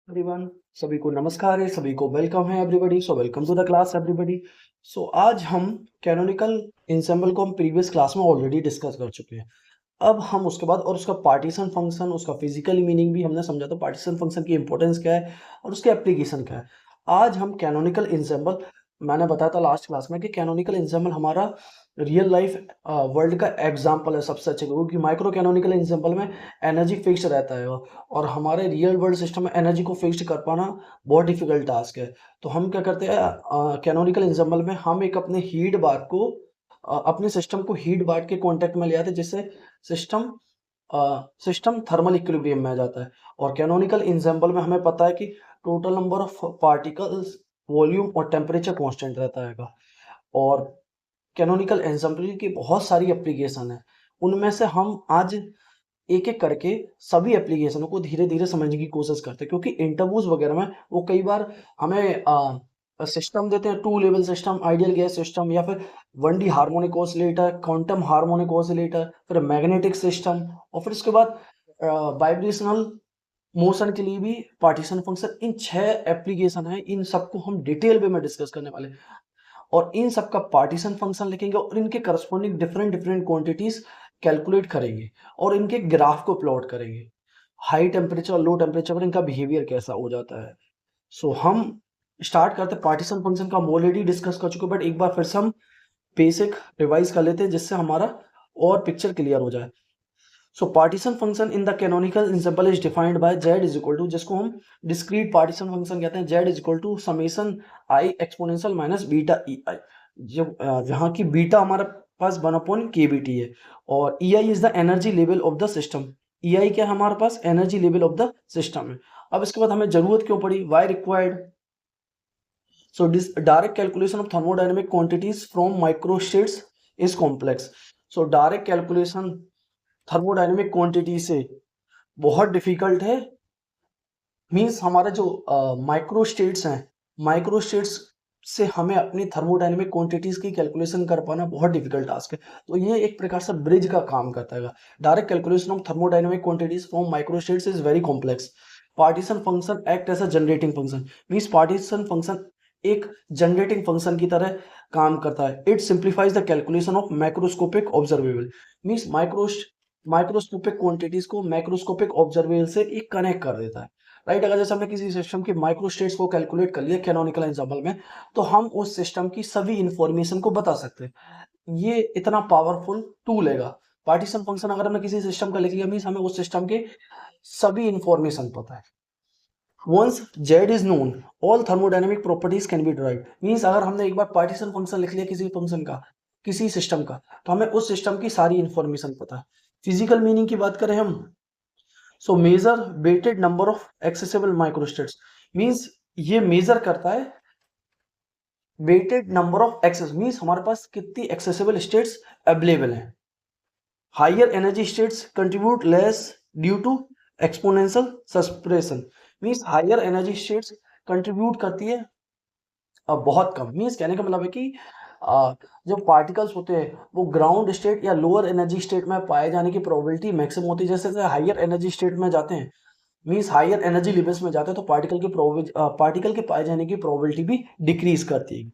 Everyone, सभी को नमस्कार है, सभी को वेलकम है everybody. So welcome to the class everybody. So आज हम कैनोनिकल इंसेंबल को हम प्रीवियस क्लास में ऑलरेडी डिस्कस कर चुके हैं। अब हम उसके बाद और उसका पार्टीशन फंक्शन, उसका फिजिकल मीनिंग भी हमने समझा, तो पार्टीशन फंक्शन की इंपॉर्टेंस क्या है और उसके एप्लीकेशन क्या है। आज हम कैनोनिकल इंसेंबल, मैंने बताया था लास्ट क्लास में कि कैनोनिकल इंसेंबल हमारा रियल लाइफ वर्ल्ड का एग्जाम्पल है सबसे अच्छे, क्योंकि माइक्रो कैनोनिकल इंसेंबल में एनर्जी फिक्स रहता है और हमारे रियल वर्ल्ड सिस्टम में एनर्जी को फिक्स कर पाना बहुत डिफिकल्ट टास्क है। तो हम क्या करते हैं, कैनोनिकल इंसेंबल में हम एक अपने हीट बार को अपने सिस्टम को हीट बार के कांटेक्ट में ले आते हैं, जिससे सिस्टम सिस्टम थर्मल इक्विलिब्रियम में आ जाता है। और कैनोनिकल इंसेंबल में हमें पता है कि total number of particles, volume और टेम्परेचर कांस्टेंट रहता है। और कैनोनिकल एंसेंबल की बहुत सारी एप्लीकेशन है, उनमें से हम आज एक एक करके सभी एप्लीकेशनों को धीरे धीरे समझने की कोशिश करते हैं, क्योंकि इंटरव्यूज वगैरह में वो कई बार हमें सिस्टम देते हैं, two level system, ideal gas system, या फिर 1D harmonic oscillator, quantum harmonic oscillator, फिर मैग्नेटिक सिस्टम, और फिर उसके बाद वाइब्रेशनल मोशन के लिए भी पार्टीशन फंक्शन। इन 6 एप्लीकेशन है, इन सबको हम डिटेल वे में डिस्कस करने वाले हैं। और इन सब का पार्टीशन फंक्शन लिखेंगे और इनके corresponding different different quantities calculate करेंगे और इनके ग्राफ को प्लॉट करेंगे। हाई टेम्परेचर, लो टेम्परेचर पर इनका बिहेवियर कैसा हो जाता है। सो हम स्टार्ट करते हैं। पार्टीशन फंक्शन का हम ऑलरेडी डिस्कस कर चुके हैं, बट एक बार फिर से हम बेसिक रिवाइज कर लेते हैं, जिससे हमारा और पिक्चर क्लियर हो जाए। So partition function in the canonical ensemble is defined by z is equal to, जिसको हम डिस्क्रीट पार्टीशन फंक्शन कहते हैं, z is equal to summation i exponential minus beta E i, जब जहाँ की बीटा हमारे पास 1/kBT है और ei is the energy level of the system. ei क्या है हमारे पास? Energy level of the system है। अब इसके बाद हमें जरूरत क्यों पड़ी? Why required? So direct calculation of thermodynamic quantities from microstates is complex. So direct calculation thermodynamic quantity से बहुत डिफिकल्ट है। मींस हमारा जो माइक्रो स्टेट्स हैं, माइक्रो स्टेट्स से हमें अपनी थर्मोडायनेमिक क्वांटिटीज की कैलकुलेशन कर पाना बहुत डिफिकल्ट टास्क है। तो ये एक प्रकार से ब्रिज का काम करता है। Direct calculation of thermodynamic quantities from micro states is very complex. Partition function act as a generating function. Means partition function एक जनरेटिंग फंक्शन की तरह काम करता है। It simplifies the calculation of macroscopic observable. Means microscopic quantities को macroscopic observable से एक connect कर देता है। राइट, अगर जैसे हमने किसी सिस्टम की माइक्रोस्टेट्स को कैलकुलेट कर लिया कैनोनिकल एग्जाम्पल में, तो हम उस सिस्टम की सभी इंफॉर्मेशन को बता सकते हैं। ये इतना पावरफुल टूल है। पार्टीशन फंक्शन अगर हमने किसी सिस्टम का लिख लिया, मींस हमें उस सिस्टम के सभी इंफॉर्मेशन पता है। Once z is known all thermodynamic properties can be derived. Means अगर हमने एक बार पार्टीशन फंक्शन लिख लिया किसी फंक्शन का, किसी सिस्टम का, तो हमें उस सिस्टम की सारी इंफॉर्मेशन पता है। फिजिकल मीनिंग की बात करें हम, so measure weighted number of accessible microstates. Means ये मेजर करता है weighted number of access, means हमारे पास कितनी एक्सेसिबल स्टेट्स अवेलेबल हैं। Higher energy states contribute less due to exponential suppression. Means higher energy states contribute करती है बहुत कम। मींस कहने का मतलब है कि जो पार्टिकल्स होते हैं वो ग्राउंड स्टेट या लोअर एनर्जी स्टेट में पाए जाने की प्रोबेबिलिटी मैक्सिमम होती है। जैसे हायर एनर्जी स्टेट में जाते हैं, मींस हायर एनर्जी लेवल्स में जाते हैं, तो पार्टिकल के पाए जाने की प्रोबेबिलिटी भी डिक्रीज करती है।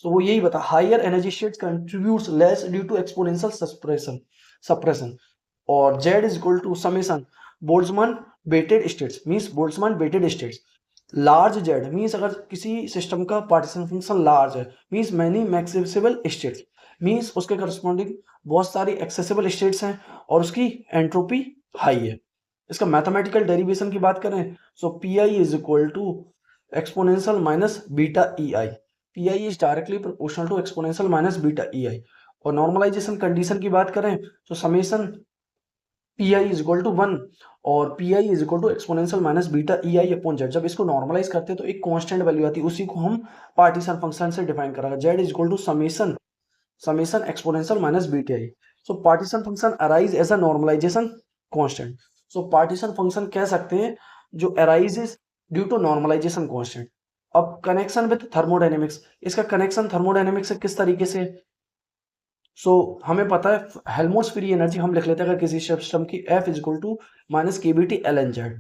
सो वो यही बता, higher energy states contributes less due to exponential suppression. और z is equal to summation Boltzmann weighted states. Means Boltzmann weighted states. Large z means अगर किसी सिस्टम का पार्टीशन फंक्शन लार्ज है, means many accessible states, means उसके corresponding बहुत सारी accessible states हैं और उसकी एंट्रोपी हाई है। इसका मैथमेटिकल डेरिवेशन की बात करें, so p i is equal to exponential minus beta E i. P i is directly proportional to exponential minus beta E i. और नॉर्मलाइजेशन कंडीशन की बात करें, तो summation p i is equal to 1 और p i is equal to exponential minus beta E i upon z. जब इसको normalise करते हैं तो एक कांस्टेंट वैल्यू आती है, उसी को हम पार्टीशन फंक्शन से डिफाइन करेंगे। Z is equal to summation exponential minus beta I. So partition function arise as a normalization constant. So partition function कह सकते हैं जो arises due to normalization constant. अब कनेक्शन विद थर्मोडायनेमिक्स, इसका connection thermodynamics से किस तरीके से? हमें पता है हेल्महोल्ट्ज फ्री एनर्जी हम लिख लेते हैं अगर किसी सिस्टम की, F is equal to minus KBT ln z।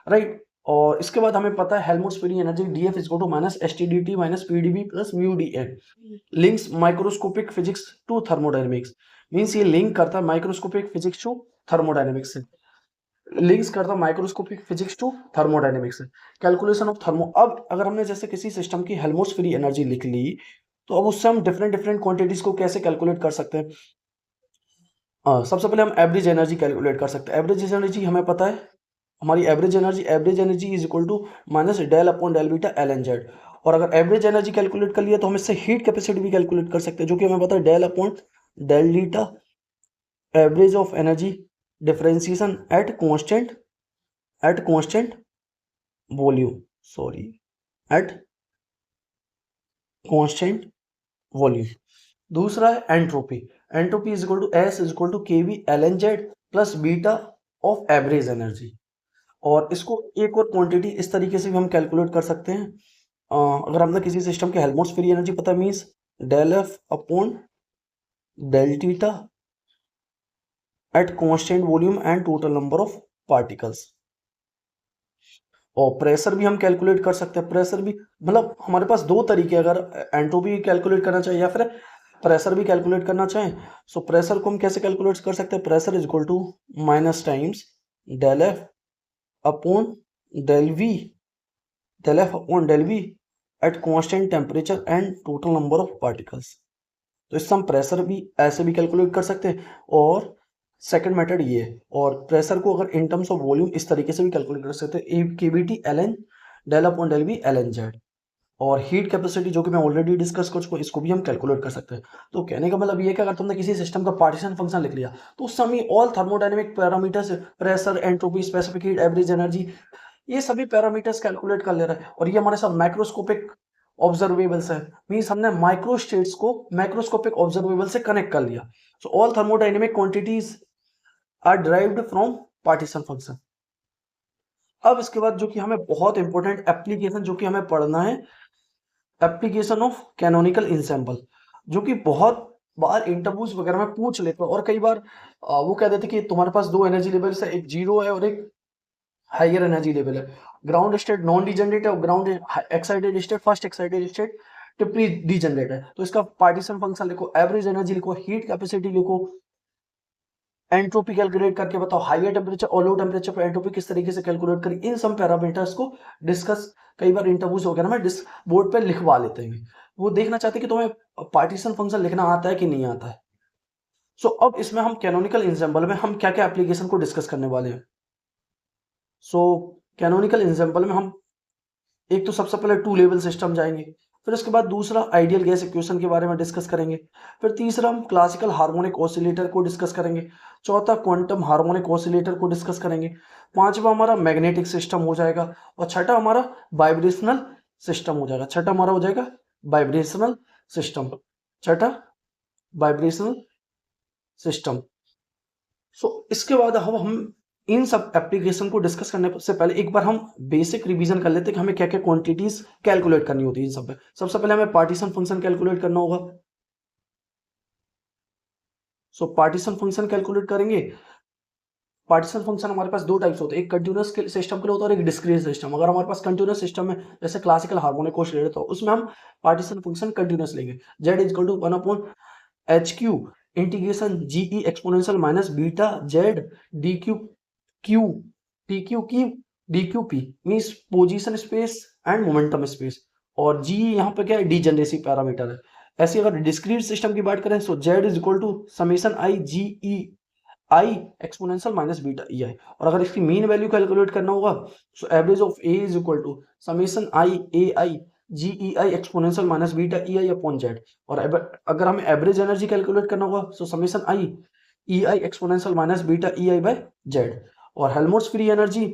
Right, और इसके बाद हमें पता है Helmholtz free energy DF is equal to minus STDT minus PDB plus mu DN. Links microscopic physics to thermodynamics, means ये लिंक करता है माइक्रोस्कोपिक फिजिक्स टू थर्मोडायनेमिक्स से, लिंक्स करता है माइक्रोस्कोपिक फिजिक्स टू थर्मोडायनेमिक्स से। कैलकुलेशन ऑफ थर्मो, अब अगर हमने जैसे किसी सिस्टम की हेल्महोल्ट्ज फ्री एनर्जी लिख ली, तो अब उससे हम डिफरेंट डिफरेंट क्वांटिटीज को कैसे कैलकुलेट कर सकते हैं। सबसे पहले हम एवरेज एनर्जी कैलकुलेट कर सकते हैं। एवरेज एनर्जी हमें पता है, हमारी average energy is equal to minus del upon del beta L N Z. और अगर एवरेज एनर्जी कैलकुलेट कर लिया तो हम इससे हीट कैपेसिटी भी कैलकुलेट कर सकते हैं, जो कि हमें पता है del upon del beta average of energy differentiation at constant volume, sorry at constant volume. दूसरा है entropy, entropy is equal to s is equal to k v L N z plus beta of average energy. और इसको एक और quantity इस तरीके से भी हम कैलकुलेट कर सकते हैं। अगर हमने किसी सिस्टम के हेल्महोल्ट्ज फ्री एनर्जी पता means del F upon del theta at constant volume and total number of particles. और प्रेशर भी हम कैलकुलेट कर सकते हैं, प्रेशर भी मतलब हमारे पास दो तरीके, अगर एंट्रोपी कैलकुलेट करना चाहिए या फिर प्रेशर भी कैलकुलेट करना चाहें, सो प्रेशर को हम कैसे कैलकुलेट कर सकते हैं। Pressure is equal to minus times del F upon del V at constant temperature and total number of particles. तो इससे हम प्रेशर भी ऐसे भी कैलकुलेट कर सकते हैं। और सेकंड मेथड ये है, और प्रेशर को अगर इन टर्म्स ऑफ वॉल्यूम इस तरीके से भी कैलकुलेट कर सकते हैं, KBT L N del upon del V L N Z. और हीट कैपेसिटी जो कि मैं ऑलरेडी डिस्कस कर चुका हूं, इसको भी हम कैलकुलेट कर सकते हैं। तो कहने का मतलब ये है कि अगर तुमने किसी सिस्टम का पार्टीशन फंक्शन लिख लिया, तो उस समय all thermodynamic parameters, pressure, entropy, specific heat, average energy, ये सभी पैरामीटर्स कैलकुलेट कर ले रहा है। और ये हमारे साथ माइक्रोस्कोपिक ऑब्जर्वेबल्स है, मींस हमने माइक्रो स्टेट्स को माइक्रोस्कोपिक ऑब्जर्वेबल से कनेक्ट कर लिया। So all thermodynamic quantities are derived from partition function. अब इसके बाद जो कि हमें बहुत इंपॉर्टेंट एप्लीकेशन जो कि हमें पढ़ना है, एप्लीकेशन ऑफ कैनोनिकल इंसेंबल, जो कि बहुत बार इंटरव्यूज वगैरह में पूछ लेते हैं। और कई बार वो कह देते कि तुम्हारे पास दो एनर्जी लेवल्स है, एक जीरो है और एक हाइयर एनर्जी लेवल है। ग्राउंड स्टेट नॉन डिजेनरेट है और ground excited state, first excited state triply degenerate है। तो इसका पार्टीशन फंक्शन लिखो, एवरेज एनर्जी लिखो, हीट कैपेसिटी लिखो, एंट्रोपी कैलकुलेट करके बताओ, हाइयर टेम्परेचर और लो टेम्परेचर पर एंट्रोपी किस तरीके से कैलकुलेट करें। इन सब पैरामीटर्स को डिस्कस कई बार इंटरव्यूज वगैरह में बोर्ड पे लिखवा लेते हैं। वो देखना चाहते हैं कि तुम्हें पार्टीशन फंक्शन लिखना आता है कि नहीं आता है। सो अब इसमें हम कैनोनिकल इंसेंबल में हम क्या क्या एप्लीकेशन को डिस्कस करने वाले हैं। सो कैनोनिकल इंसेंबल में हम एक तो सबसे पहले टू लेवल सिस्टम जाएंगे, फिर उसके बाद दूसरा आइडियल गैस इक्वेशन के बारे में डिस्कस करेंगे, फिर तीसरा हम क्लासिकल हार्मोनिक ऑसिलेटर को डिस्कस करेंगे, चौथा क्वांटम हार्मोनिक ऑसिलेटर को डिस्कस करेंगे, पांचवा हमारा मैग्नेटिक सिस्टम हो जाएगा, और छठा हमारा वाइब्रेशनल सिस्टम हो जाएगा। छठा हमारा हो जाएगा वाइब्रेशनल सिस्टम, छठा वाइब्रेशनल सिस्टम। सो इसके बाद हम इन सब एप्लीकेशन को डिस्कस करने से पहले एक बार हम बेसिक रिवीजन कर लेते हैं कि हमें क्या क्या क्वांटिटीज कैलकुलेट करनी होती है इन सब में। सबसे पहले हमें पार्टीशन फंक्शन कैलकुलेट करना होगा। सो पार्टीशन फंक्शन कैलकुलेट करेंगे। पार्टीशन फंक्शन हमारे पास दो टाइप्स होते हैं, एक कंटिन्यूअस सिस्टम के लिए होता है और एक डिस्क्रीट सिस्टम। अगर हमारे पास कंटिन्यूअस सिस्टम है जैसे क्लासिकल हार्मोनिक ऑसिलेटर, तो उसमें हम पार्टीशन फंक्शन कंटिन्यूअस लेंगे। Z is equal to 1 upon H q integration GE exponential minus beta z d q q t q की d Q p, means position space and momentum space. और g यहाँ पे क्या है, degeneracy parameter है। ऐसे अगर डिस्क्रीट सिस्टम की बात करें तो z is equal to summation i g e I exponential minus beta E i. और अगर इसकी मीन वैल्यू कैलकुलेट करना होगा so average of a is equal to summation i a i g e I exponential minus beta E i upon z. और अगर हमें average energy calculate करना होगा so summation i e I exponential minus beta E I by z. और Helmholtz free energy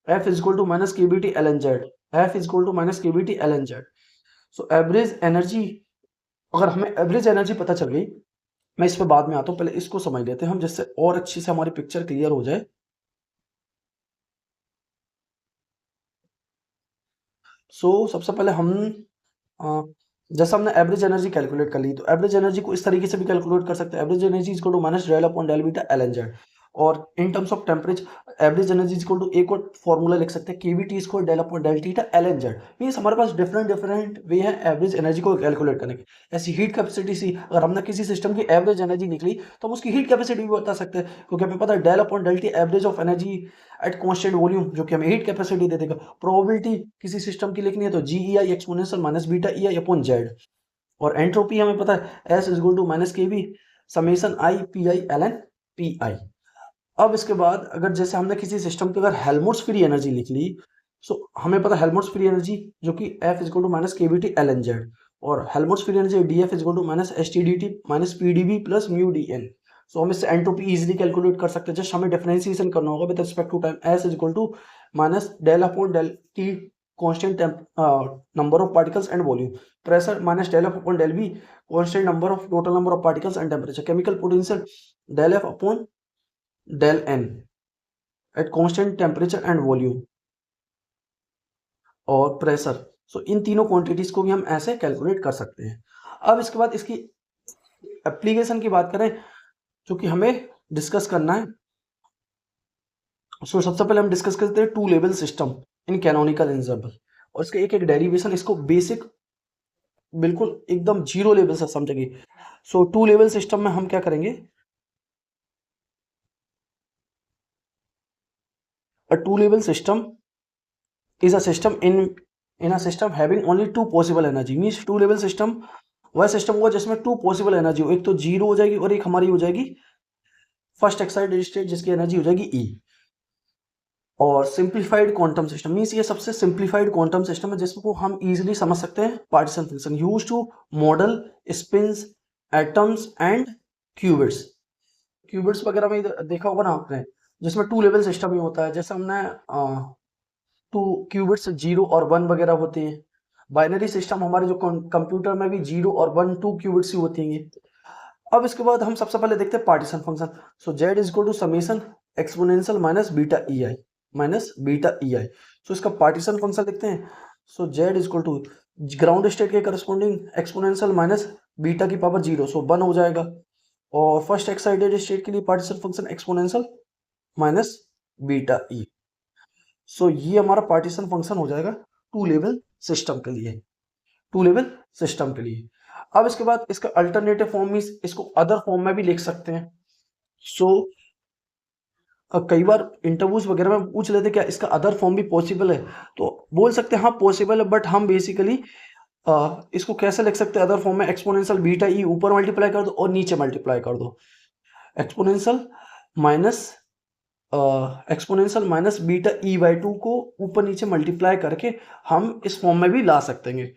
F is equal to minus KBT L N Z, F is equal to minus KBT L N Z. So average energy, अगर हमें average energy पता चल गई, मैं इस पे बाद में आता हूं, पहले इसको समझ लेते हैं हम जिससे और अच्छी से हमारी पिक्चर क्लियर हो जाए। सो सबसे पहले हम जैसा हमने एवरेज एनर्जी कैलकुलेट कर ली, तो एवरेज एनर्जी को इस तरीके से भी कैलकुलेट कर सकते हैं। Average energy is equal to minus del upon del beta L N Z. और in terms of temperature average energy is equal to एक और फॉर्मूला लिख सकते हैं KVT square del upon del theta l N z. Means हमारे पास different way हैं average energy को कैलकुलेट करने के। ऐसी हीट कैपेसिटी सी अगर हमने किसी सिस्टम की एवरेज एनर्जी निकली तो हम उसकी हीट कैपेसिटी भी बता सकते हैं, क्योंकि हमें पता है del upon del T average of energy at constant volume, जो कि हमें हीट कैपेसिटी दे देगा। प्रोबेबिलिटी किसी सिस्टम की लिखनी है तो g e I exponential minus beta E i upon z. और एंट्रोपी हमें पता है s is equal to minus k v summation i p i l n p i. अब इसके बाद अगर जैसे हमने किसी सिस्टम की अगर हेल्महोल्ट्ज फ्री एनर्जी लिख ली, सो हमें पता है हेल्महोल्ट्ज फ्री एनर्जी जो कि f is equal to minus k v t l N Z, और Helmholtz free energy d f is equal to minus s t d t minus p d b plus mu d n. So हम इससे entropy easily calculate कर सकते हैं। Just हमें differentiation करना होगा with respect to time. S is equal to minus del upon del T constant number of particles and volume, pressure minus del F upon del V constant number of total number of particles and temperature, chemical potential del F upon del N at constant temperature and volume और pressure. सो इन तीनों quantities को भी हम ऐसे calculate कर सकते हैं। अब इसके बाद इसकी एप्लीकेशन की बात करें जो कि हमें डिस्कस करना है, सो सबसे पहले हम डिस्कस करते हैं two level system in canonical ensemble, और इसका एक एक डेरिवेशन, इसको बेसिक बिल्कुल एकदम जीरो लेवल से समझेंगे। सो टू लेवल सिस्टम में हम क्या करेंगे, a two level system is a system in a system having only two possible energy. Means two level system वह सिस्टम होगा जिसमें टू पॉसिबल एनर्जी हो, एक तो जीरो हो जाएगी और एक हमारी हो जाएगी फर्स्ट एक्साइटेड स्टेट जिसकी एनर्जी हो जाएगी ई। और सिंप्लीफाइड क्वांटम सिस्टम मींस ये सबसे सिंप्लीफाइड क्वांटम सिस्टम है जिसको हम इजीली समझ सकते हैं। Partition function used to model spins atoms and qubits. Qubits वगैरह में देखा होगा ना आपने, जिसमें टू लेवल सिस्टम ही होता है। जैसे हमने टू क्यूबिट्स जीरो और वन वगैरह होते हैं। बाइनरी सिस्टम हमारे जो कंप्यूटर में भी जीरो और वन टू क्यूबिट्स ही होती हैं। अब इसके बाद हम सबसे पहले देखते हैं partition function. So Z is equal to summation exponential minus beta E i minus beta E i. So इसका पार्टीशन फंक्शन लिखते हैं। So Z is equal to ground state के करस्पॉन्डिंग एक्सपोनेंशियल माइनस बीटा की power zero, so one हो जाएगा। और first excited state के लिए partition function exponential minus beta e. So ये हमारा पार्टीशन फंक्शन हो जाएगा टू लेवल सिस्टम के लिए, टू लेवल सिस्टम के लिए। अब इसके बाद इसका अल्टरनेटिव फॉर्म मींस इसको अदर फॉर्म में भी लिख सकते हैं। सो कई बार इंटरव्यूज वगैरह में पूछ लेते क्या इसका अदर फॉर्म भी पॉसिबल है, तो बोल सकते हैं हाँ पॉसिबल है, बट हम बेसिकली इसको कैसे लिख सकते हैं अदर फॉर्म में, एक्सपोनेंशियल बीटा ई ऊपर मल्टीप्लाई कर दो और नीचे मल्टीप्लाई कर दो, exponential minus beta e by to को ऊपर नीचे मल्टीप्लाई करके हम इस फॉर्म में भी ला सकते हैं।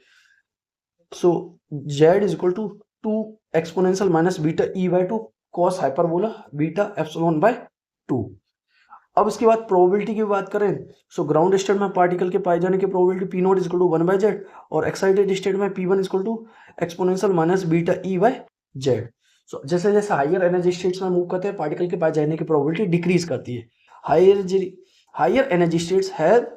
So Z is equal to two exponential minus beta e by two cos hyperbola beta epsilon by two. अब इसके बाद प्रोबेबिलिटी की बात करें, सो ग्राउंड स्टेट में पार्टिकल के पाए जाने की probability p naught is equal to one by z, और एक्साइटेड स्टेट में p one is equal to exponential minus beta e by Z. So जैसे जैसे हायर एनर्जी स्टेट्स में मूव करते हैं पार्टिकल के पाए जाने की प्रोबेबिलिटी डिक्रीज करती है। Higher energy states have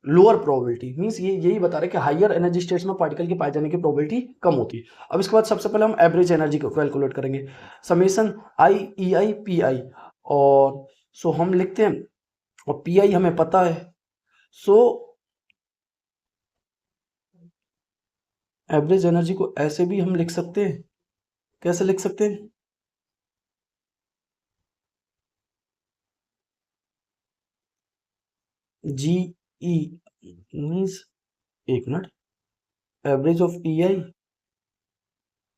lower probability, means ये यही बता रहे हैं कि हायर एनर्जी स्टेट्स में पार्टिकल के पाए जाने की प्रोबेबिलिटी कम होती है। अब इसके बाद सबसे पहले हम एवरेज एनर्जी को कैलकुलेट करेंगे, summation i e i p आई। और सो हम लिखते हैं, और पी आई हमें पता है। सो एवरेज एनर्जी को ऐसे भी हम लिख सकते हैं, कैसे लिख सकते हैं, जी ई मीन्स एक minute, average of E I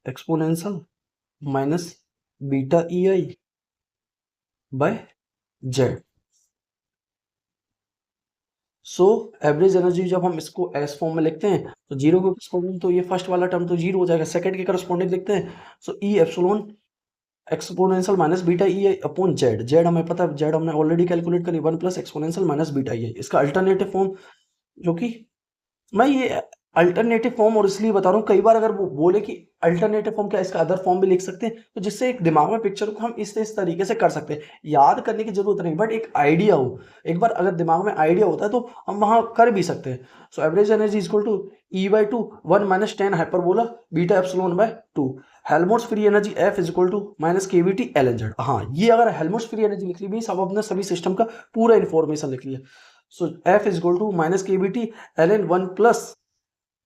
exponential minus beta E I by Z. So average energy जब हम इसको एस फॉर्म में लिखते हैं तो जीरो के करस्पॉन्डिंग तो ये फर्स्ट वाला टर्म तो जीरो हो जाएगा, सेकंड के करस्पॉन्डिंग लिखते हैं so e epsilon exponential minus beta E i upon z. Z हमें पता है, जेड हमने ऑलरेडी कैलकुलेट करी, one plus exponential minus beta E i. इसका अल्टरनेटिव फॉर्म जो कि मैं ये अल्टरनेटिव फॉर्म, और इसलिए बता रहा हूँ, कई बार अगर वो बोले कि अल्टरनेटिव फॉर्म क्या है, इसका अदर फॉर्म भी लिख सकते हैं, तो जिससे एक दिमाग में पिक्चर को हम इस तरीके से कर सकते हैं। याद करने की जरूरत नहीं, बट एक आइडिया हो, एक बार अगर दिमाग में आइडिया होता है तो हम वहां कर भी सकते हैं। So average energy equal to E/2 1 - 10 hyperbola beta epsilon by 2। Helmholtz free energy F is equal to -kBT LNZ। हाँ, ये अगर हेल्महोल्ट्ज फ्री एनर्जी लिख ली भी, सब अपने सभी सिस्टम का पूरा इन्फॉर्मेशन लिख लिया। So F is equal to -kBT ln 1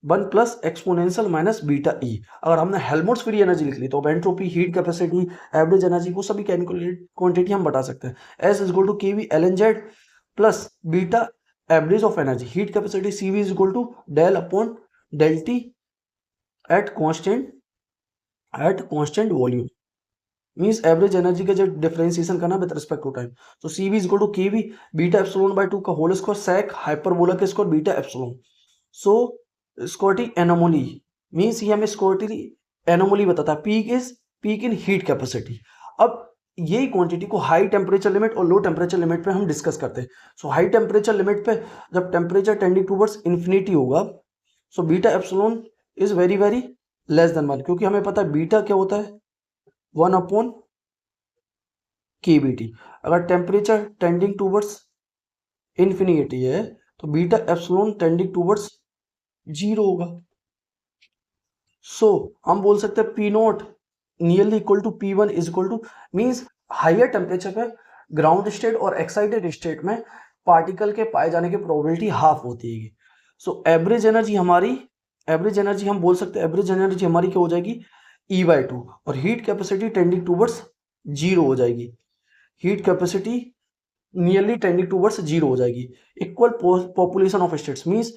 + exponential minus beta E. अगर हमने हेल्महोल्ट्ज फ्री एनर्जी लिख ली तो entropy, heat capacity, average energy, वो सभी क्वांटिटी हम बता सकते हैं। S is equal to KV LNZ plus beta average of energy, heat capacity CV is equal to del upon del T at constant volume. Means average energy का जो differentiation करना with respect to time. तो CV is equal to KV beta epsilon by 2 का whole square sec hyperbola के square beta epsilon. So Schottky anomaly means ये हमें Schottky anomaly बताता है। Peak in heat capacity. अब यही क्वांटिटी को हाई टेम्परेचर लिमिट और लो टेम्परेचर लिमिट पे हम डिस्कस करते हैं। सो हाई टेम्परेचर लिमिट पे जब टेम्परेचर टेंडिंग टूवर्ड्स इन्फिनिटी होगा, so beta epsilon is very very less than 1, क्योंकि हमें पता है बीटा क्या होता है 1/kBT। अगर टेम्परेचर टेंडिंग टूवर्ड्स इन्फिनिटी है तो बीटा एप्सिलॉन टेंडिंग टूवर्ड्स 0 होगा। सो हम बोल सकते हैं P0 nearly equal to P1 is equal to, means higher temperature पे ग्राउंड स्टेट और एक्साइटेड स्टेट में पार्टिकल के पाए जाने की प्रोबेबिलिटी हाफ होती है। सो एवरेज एनर्जी हम बोल सकते हैं एवरेज एनर्जी हमारी क्या हो जाएगी E/2, और हीट कैपेसिटी टेंडिंग टूवर्ड्स 0 हो जाएगी। Heat capacity nearly tending towards 0 हो जाएगी। Equal population of states means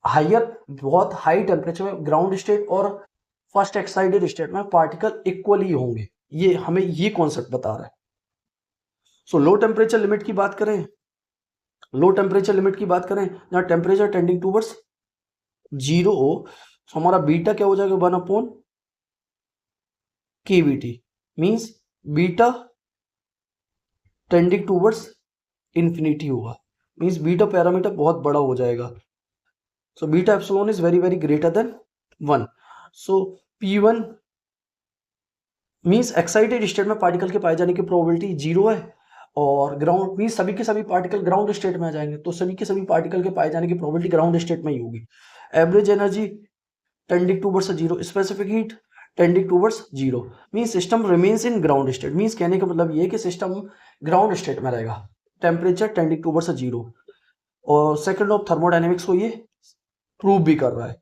higher, बहुत हाई टेम्परेचर में ग्राउंड स्टेट और फर्स्ट एक्साइटेड स्टेट में पार्टिकल इक्वली होंगे। ये हमें ये कॉन्सेप्ट बता रहा है। सो लो टेम्परेचर लिमिट की बात करें, जहां टेम्परेचर टेंडिंग टूवर्ड्स 0 हो, तो हमारा बीटा क्या हो जाएगा 1/kBT। Means beta tending towards infinity होगा, मीन्स बीटा पैरामीटर बहुत बड़ा हो जाएगा। So beta epsilon is very very greater than 1. So P1 means excited state में पार्टिकल के पाए जाने की प्रोबेबिलिटी 0 है, और ग्राउंड मीन्स सभी के सभी पार्टिकल ग्राउंड स्टेट में आ जाएंगे, तो सभी के सभी पार्टिकल के पाए जाने की प्रोबेबिलिटी ग्राउंड स्टेट में ही होगी। Average energy tending towards 0, specific heat tending towards 0, means system remains in ground state. Means कहने का मतलब ये कि सिस्टम ग्राउंड स्टेट में रहेगा, टेम्परेचर टेंडिंग टूवर्ड्स 0। और सेकंड ऑफ थर्मोडायनेमिक्स को ये प्रूव भी कर रहा है।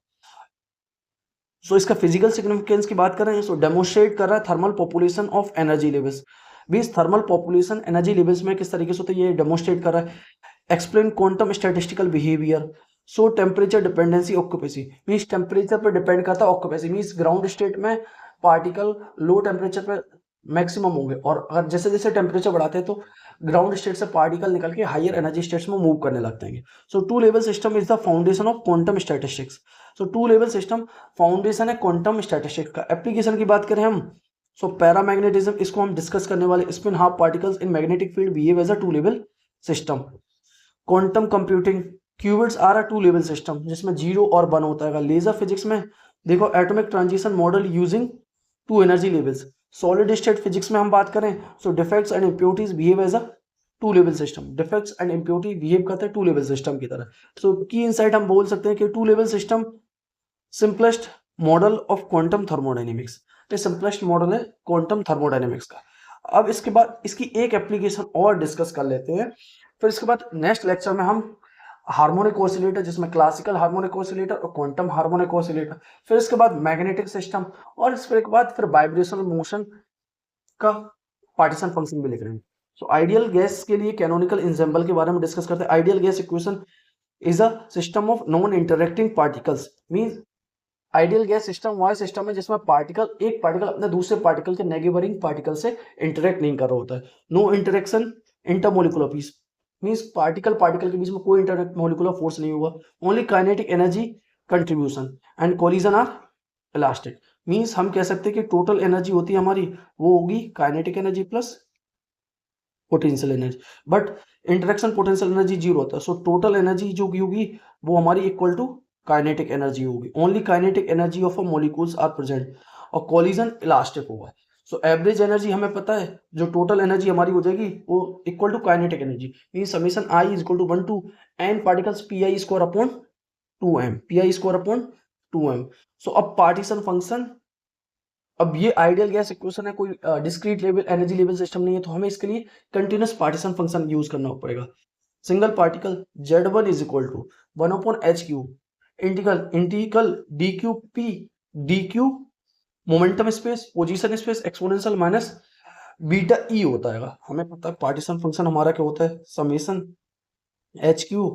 सो इसका फिजिकल सिग्निफिकेंस की बात करें, सो डेमोन्स्ट्रेट कर रहा है thermal population of energy levels. Means thermal population energy levels में किस तरीके से होता है ये डेमोन्स्ट्रेट कर रहा है। Explain quantum statistical behaviour, so temperature dependency occupancy, means temperature पर डिपेंड करता है ऑक्यूपेसी। मींस ग्राउंड स्टेट में पार्टिकल लो टेम्परेचर पर मैक्सिमम होंगे, और अगर जैसे जैसे टेम्परेचर बढ़ाते हैं तो ग्राउंड स्टेट से पार्टिकल निकल के हायर एनर्जी स्टेट्स में मूव करने लगते हैं। So two level system is the foundation of quantum statistics. So two level system foundation है क्वांटम स्टैटिस्टिक्स का। एप्लीकेशन की बात करें हम, सो पैरामैग्नेटिज्म, इसको हम डिस्कस करने वाले। Spin half particles in magnetic field behave as a two level system. Quantum computing, qubits are a two level system जिसमें 0 और 1 होता है। लेजर फिजिक्स में देखो atomic transition model using two energy levels. Solid state physics में हम बात करें, so defects and impurities behave as a two level system. Defects and impurity behave करते हैं टू लेवल सिस्टम की तरह। सो की इनसाइट हम बोल सकते हैं कि two level system simplest model of quantum thermodynamics. तो सिंपलेस्ट मॉडल है क्वांटम थर्मोडायनेमिक्स का। अब इसके बाद इसकी एक एप्लीकेशन और डिस्कस कर लेते हैं, फिर इसके बाद नेक्स्ट लेक्चर में हम हार्मोनिक ऑसिलेटर, जिसमें क्लासिकल हार्मोनिक ऑसिलेटर और क्वांटम हार्मोनिक ऑसिलेटर, फिर इसके बाद मैग्नेटिक सिस्टम, और इसके बाद फिर वाइब्रेशनल मोशन का पार्टीशन फंक्शन भी लिख रहे हैं। सो आइडियल गैस के लिए कैनोनिकल एंसेंबल के बारे में डिस्कस करते हैं। Ideal gas equation is a system of non interacting particles. Means ideal gas system वह सिस्टम है जिसमें एक पार्टिकल अपने दूसरे पार्टिकल के नेगेबरिंग पार्टिकल से इंटरेक्ट नहीं कर रहा होता है। No interaction intermolecular piece, means particle के बीच में कोई इंटरमोलिकुलर फोर्स नहीं होगा। Only kinetic energy contribution and collision are elastic. Means हम कह सकते हैं कि टोटल एनर्जी होती है हमारी वो होगी kinetic energy plus potential energy, but interaction potential energy 0 होता है। सो टोटल एनर्जी जो होगी वो हमारी इक्वल टू काइनेटिक एनर्जी होगी, only kinetic energy of a molecules are present, और कोलिजन इलास्टिक होगा। सो एवरेज एनर्जी हमें पता है, जो टोटल एनर्जी हमारी हो जाएगी वो equal to kinetic energy, mean summation I is equal to 1 to N particles P I square upon 2m, P I square upon 2m। So अब पार्टीशन फंक्शन, अब ये आइडियल गैस इक्वेशन है, कोई discrete level energy level system नहीं है, तो हमें इसके लिए कंटिन्यूस पार्टीशन फंक्शन यूज करना पड़ेगा। Single particle Z1 is equal to 1 upon H Q integral integral D Q P D Q momentum space position space exponential minus beta E होता है। हमें पता है पार्टीशन फंक्शन हमारा क्या होता है, summation H Q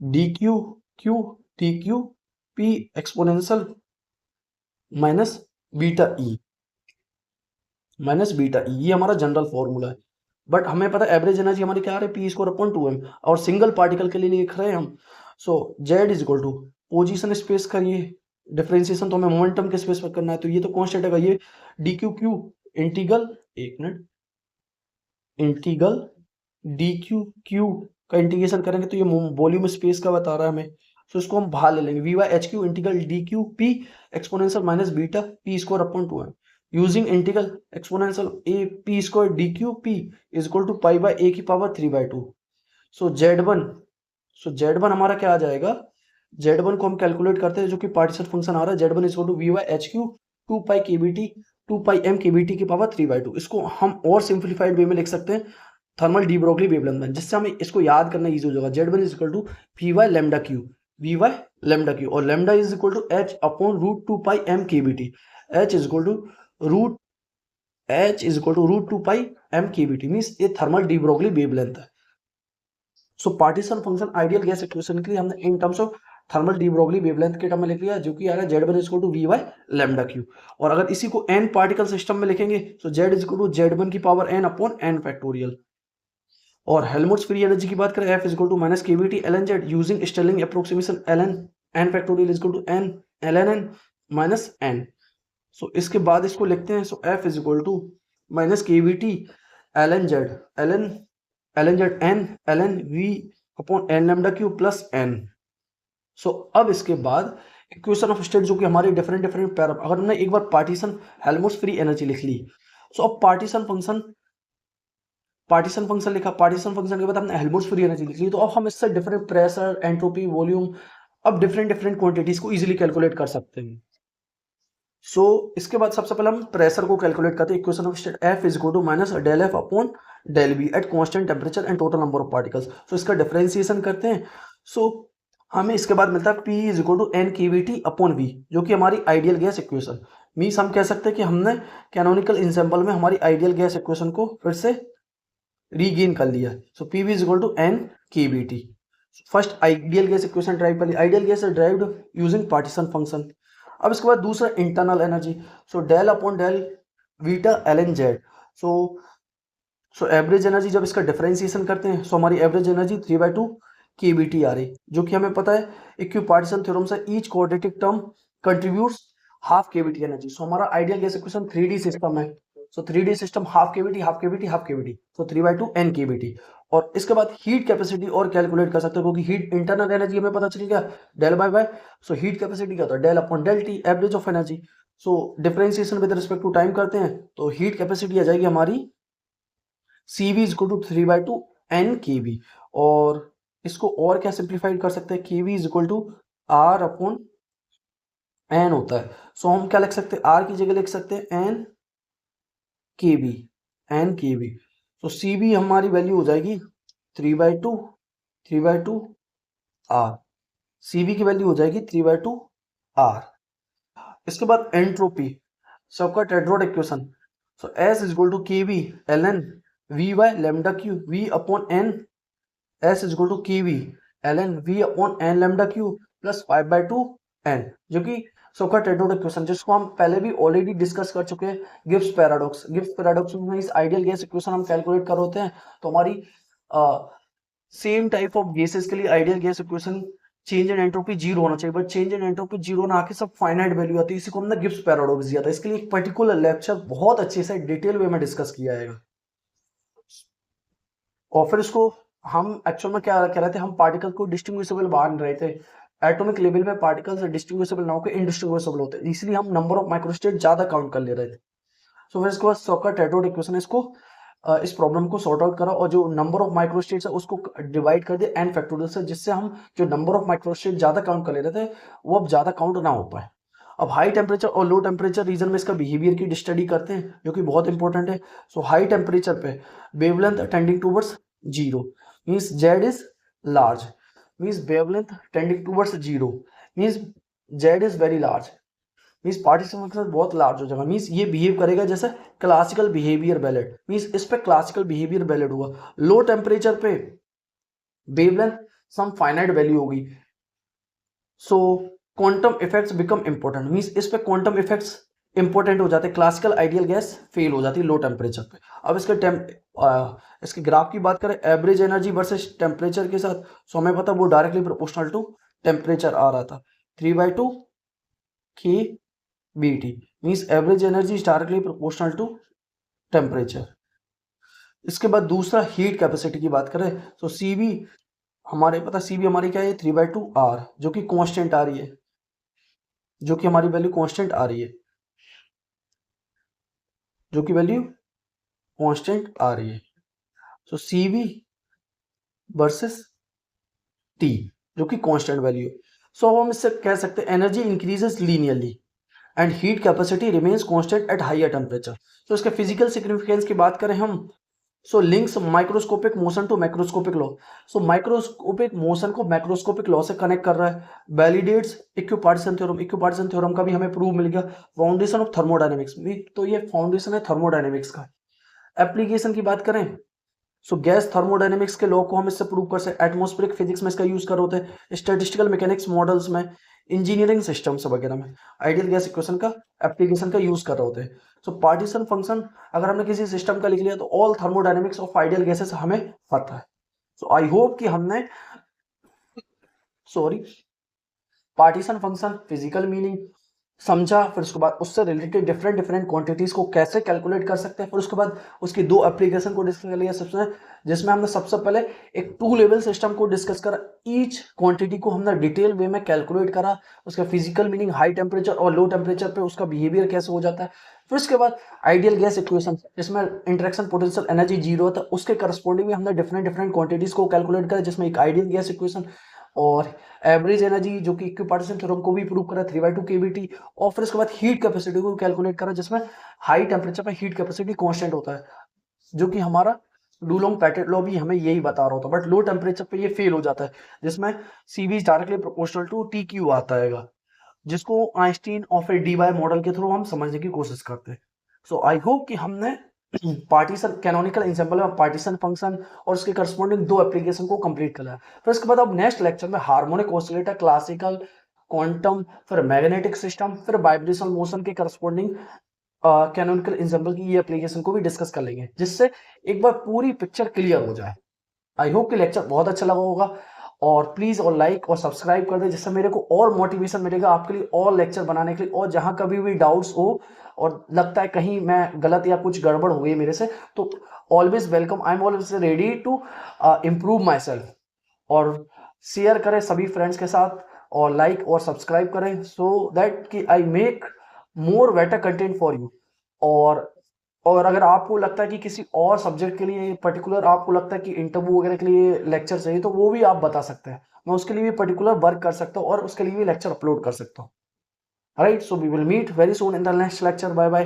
D q Q D Q P exponential minus beta ई ये हमारा जनरल फॉर्मूला है। बट हमें पता है एवरेज एनर्जी हमारी क्या आ रही है, पी स्क्वायर अपॉन 2m, और सिंगल पार्टिकल के लिए लिख रहे हैं हम। So Z is equal to position space का ये डिफरेंशिएशन तो हमें मोमेंटम के स्पेस पर करना है, तो ये तो कांस्टेंट है, ये डी क्यू क्यू इंटीग्रल, एक minute, integral D q Q का इंटीग्रेशन करेंगे तो ये वॉल्यूम स्पेस का बता रहा है हमें, तो इसको हम बाहर ले लेंगे, V Y H Q integral D Q P exponential minus beta P square upon 2m using integral exponential A P square D Q P is equal to pi by A की पावर 3/2। सो Z1 हमारा क्या आ जाएगा, Z1 को हम calculate करते हैं, जो कि पार्टीशन फंक्शन आ रहा है, Z1 is equal to V Y H Q 2 pi KBT 2 pi M KBT की पावर 3/2। इसको हम और सिंप्लीफाइड वे में लिख सकते हैं थर्मल डी ब्रोगली वेवलेंथ में, जिससे हमें इसको याद करना इजी हो जाएगा। Z1 is equal to V Y lambda Q, और lambda is equal to H upon root 2 pi M KBT, H is equal to root root 2 pi M KBT, means ये थर्मल डी ब्रोगली वेवलेंथ है। So partition function ideal gas equation के लिए हमने in terms of thermal de Broglie wavelength के term में लिख लिया, जो कि आ रहा है Z1 is equal to V Y lambda Q. और अगर इसी को n पार्टिकल सिस्टम में लिखेंगे तो Z is equal to Z1 की power n upon n factorial. और हेल्महोल्ट्ज फ्री एनर्जी की बात करें, F is equal to minus KVT ln Z using Stirling approximation ln n factorial is equal to n ln n minus n। So इसके बाद इसको लिखते हैं, so F is equal to minus KVT ln Z n ln v upon n lambda Q plus n। So अब इसके बाद equation of state, जो कि हमारे डिफरेंट पैरा, अगर हमने एक बार पार्टीशन हेल्महोल्ट्ज फ्री एनर्जी लिख ली, सो अब पार्टीशन फंक्शन लिखा, पार्टीशन फंक्शन के बाद हमने हेल्महोल्ट्ज फ्री एनर्जी लिख ली, तो अब हम इससे डिफरेंट प्रेशर, एंट्रोपी, वॉल्यूम, अब डिफरेंट क्वांटिटीज को इजीली कैलकुलेट कर सकते हैं। सो इसके बाद सबसे पहले हम प्रेशर को कैलकुलेट करते हैं, equation of state F is equal to minus del F upon del B at constant temperature and total number of particles. So इसका डिफरेंशिएशन करते हैं, सो हमें इसके बाद मिलता है P is equal to N KVT upon V, जो कि हमारी आइडियल गैस इक्वेशन, मींस हम कह सकते हैं कि हमने कैनोनिकल इंसेंबल में हमारी आइडियल गैस इक्वेशन को फिर से रीगेन कर लिया। So P is equal to N KVT, first ideal gas equation derive कर ली, ideal gas derived using partition function. अब इसके बाद दूसरा internal energy, so del upon del beta ln Z। So average energy जब इसका डिफरेंशिएशन करते हैं, सो हमारी एवरेज एनर्जी 3/2 केबीटी आ रही, जो कि हमें पता है इक्विपार्टीशन थ्योरम से each quadratic term contributes half KBT energy. So हमारा ideal gas equation 3D system है, सो 3D सिस्टम हाफ केबीटी, तो 3/2 n केबीटी। और इसके बाद हीट कैपेसिटी और कैलकुलेट कर सकते हैं, क्योंकि हीट इंटरनल एनर्जी हमें पता चल गया del by by, so heat capacity क्या होता है, del upon del T average of energy. So differentiation with respect to time करते हैं, तो हीट कैपेसिटी आ जाएगी हमारी CV is equal to 3/2 n KB, और इसको और क्या सिंप्लीफाइड कर सकते हैं, KV is equal to R upon n होता है। सो हम क्या लिख सकते हैं, R की जगह लिख सकते हैं n केबी। तो CV हमारी वैल्यू हो जाएगी 3/2 R, CV की वैल्यू हो जाएगी 3/2 R। इसके बाद एंट्रोपी, सबका tetrode equation, so S is equal to KV ln V by lambda Q V upon n, S is equal to KV ln V upon n lambda Q plus 5/2 n, जो कि सबका tetrode equation, जिसको हम पहले भी already discuss कर चुके हैं, गिब्स पैराडॉक्स में इस आइडियल गैस इक्वेशन हम कैलकुलेट कर होते हैं, तो हमारी सेम टाइप ऑफ गैसेस के लिए ideal gas equation change in entropy zero होना चाहिए, but change in entropy zero ना आके सब फाइनाइट वैल्यू आती है, इसी को हमने गिब्स पैराडॉक्स दिया था। इसके लिए एक पर्टिकुलर लेक्चर बहुत अच्छे से डिटेल वे में डिस्कस किया जाएगा। और फिर इसको हम एक्चुअल में क्या कह रहे थे, हम पार्टिकल को डिस्टिंग्विशेबल मान रहे थे एटॉमिक लेवल पे पार्टिकल्स डिस्ट्रीब्यूटेबल ना होकर इनडिस्ट्रीब्यूटेबल होते हैं, इसलिए हम नंबर ऑफ माइक्रोस्टेट ज्यादा काउंट कर ले रहे थे। सो फिर इसके बाद सॉकर-टेट्रोड इक्वेशन, इसको इस प्रॉब्लम को सॉर्ट आउट करा और जो नंबर ऑफ माइक्रोस्टेट्स है उसको डिवाइड कर दिया n फैक्टोरियल से, जिससे हम जो नंबर ऑफ माइक्रोस्टेट ज्यादा काउंट कर ले रहे थे वो अब ज्यादा काउंट ना हो पाए। अब हाई टेम्परेचर और लो टेम्परेचर रीजन में इसका बिहेवियर की स्टडी करते हैं, जो कि बहुत इंपॉर्टेंट है। सो हाई टेम्परेचर पे wavelength tending towards zero, means Z is large, means wavelength tending towards zero, means Z is very large, means partition function बहुत लार्ज हो जाएगा, मीन्स ये बिहेव करेगा जैसे क्लासिकल बिहेवियर वैलिड, मीन्स इस पे क्लासिकल बिहेवियर वैलिड होगा। Low temperature पे वेवलेंथ सम फाइनाइट वैल्यू होगी, सो quantum effects become important, means इस पे क्वांटम इफेक्ट्स इंपॉर्टेंट हो जाते हैं, क्लासिकल आइडियल गैस फेल हो जाती है लो टेम्परेचर पे। अब इसके ग्राफ की बात करें एवरेज एनर्जी वर्सेस टेम्परेचर के साथ, सो हमें पता वो डायरेक्टली प्रोपोर्शनल टू टेम्परेचर आ रहा था, 3/2 की BT, means average energy is directly proportional to temperature. इसके बाद दूसरा हीट कैपेसिटी की बात करें तो CV हमारे पता, CV हमारी क्या है 3/2 R, जो कि कांस्टेंट आ रही है, जो कि हमारी वैल्यू कांस्टेंट आ रही है, जो कि वैल्यू कांस्टेंट आ रही है। सो CV वर्सेस T, जो कि कांस्टेंट वैल्यू है। सो हम इससे कह सकते हैं energy increases linearly and heat capacity remains constant at higher temperature. तो इसके फिजिकल सिग्निफिकेंस की बात करें हम, so links microscopic motion to macroscopic law, so microscopic motion को मैक्रोस्कोपिक लॉ से कनेक्ट कर रहा है। Validates equipartition theorem, equipartition theorem का भी हमें प्रूव मिल गया। फाउंडेशन ऑफ थर्मोडायनेमिक्स भी, तो ये फाउंडेशन है थर्मोडायनेमिक्स का। एप्लीकेशन की बात करें सो गैस थर्मोडायनेमिक्स के लॉ को हम इससे प्रूव कर सकते हैं, एटमॉस्फेरिक फिजिक्स में इसका यूज कर होते हैं, स्टैटिस्टिकल मैकेनिक्स मॉडल्स में, इंजीनियरिंग सिस्टम्स वगैरह में आइडियल गैस इक्वेशन का एप्लीकेशन का यूज कर रहे होते हैं। सो पार्टीशन फंक्शन अगर हमने किसी सिस्टम का लिख लिया तो all thermodynamics of ideal gases हमें पता है। सो आई होप कि हमने पार्टीशन फंक्शन फिजिकल मीनिंग समझा, फिर उसके बाद उससे रिलेटेड डिफरेंट डिफरेंट क्वांटिटीज को कैसे कैलकुलेट कर सकते हैं, फिर उसके बाद उसकी दो एप्लीकेशन को डिस्कस कर लिया सबसे, जिसमें हमने सबसे पहले एक 2 लेवल सिस्टम को डिस्कस करा, ईच क्वांटिटी को हमने डिटेल वे में कैलकुलेट करा, उसका फिजिकल मीनिंग हाई टेम्परेचर और लो टेम्परेचर पे उसका बिहेवियर कैसे हो जाता है। फिर उसके बाद आइडियल गैस इक्वेशन जिसमें इंटरेक्शन पोटेंशियल एनर्जी जीरो था, उसके करस्पॉन्डिंग में हमने डिफरेंट डिफरेंट क्वांटिटीज को कैलकुलेट करा, जिसमें एक आइडियल गैस इक्वेशन और एवरेज एनर्जी जो कि इक्विपार्टीशन थ्योरम को भी प्रूव करा 3/2 kBT, और फिर उसके बाद हीट कैपेसिटी को कैलकुलेट करा, जिसमें हाई टेम्परेचर पे हीट कैपेसिटी कांस्टेंट होता है, जो कि हमारा डूलोंग पैटेट लॉ भी हमें यही बता रहा होता है, बट लो टेम्परेचर पे ये फेल हो जाता है, जिसमें CV directly proportional to TQ आता है, जिसको आइंस्टीन और फिर डी बाय मॉडल के थ्रू हम समझने की कोशिश करते हैं। सो आई होप कि हमने पार्टीशन कैनोनिकल एंसेंबल में पार्टीशन फंक्शन और उसके करस्पॉन्डिंग दो एप्लीकेशन को कंप्लीट करा है। फिर उसके बाद अब नेक्स्ट लेक्चर में हार्मोनिक ऑसिलेटर, क्लासिकल, क्वांटम, फिर मैग्नेटिक सिस्टम, फिर वाइब्रेशनल मोशन के करस्पॉन्डिंग कैनोनिकल एंसेंबल की ये एप्लीकेशन को भी डिस्कस कर लेंगे, जिससे एक बार पूरी पिक्चर क्लियर हो जाए। आई होप कि लेक्चर बहुत अच्छा लगा होगा, और प्लीज और लाइक और सब्सक्राइब कर दे, जिससे मेरे को और मोटिवेशन मिलेगा आपके लिए और लेक्चर बनाने के लिए, और जहां कभी भी डाउट्स हो और लगता है कहीं मैं गलत या कुछ गड़बड़ हो गई मेरे से, तो always welcome, I am always ready to improve myself. और शेयर करें सभी फ्रेंड्स के साथ, और लाइक और सब्सक्राइब करें, सो दैट कि I make more better content for you. और अगर आपको लगता है कि किसी और सब्जेक्ट के लिए पर्टिकुलर आपको लगता है कि इंटरव्यू वगैरह के लिए लेक्चर चाहिए, तो वो भी आप बता सकते हैं, मैं उसके लिए भी पर्टिकुलर वर्क कर सकता हूँ और उसके लिए भी लेक्चर अपलोड कर सकता हूँ। Right, so we will meet very soon in the next lecture. Bye bye.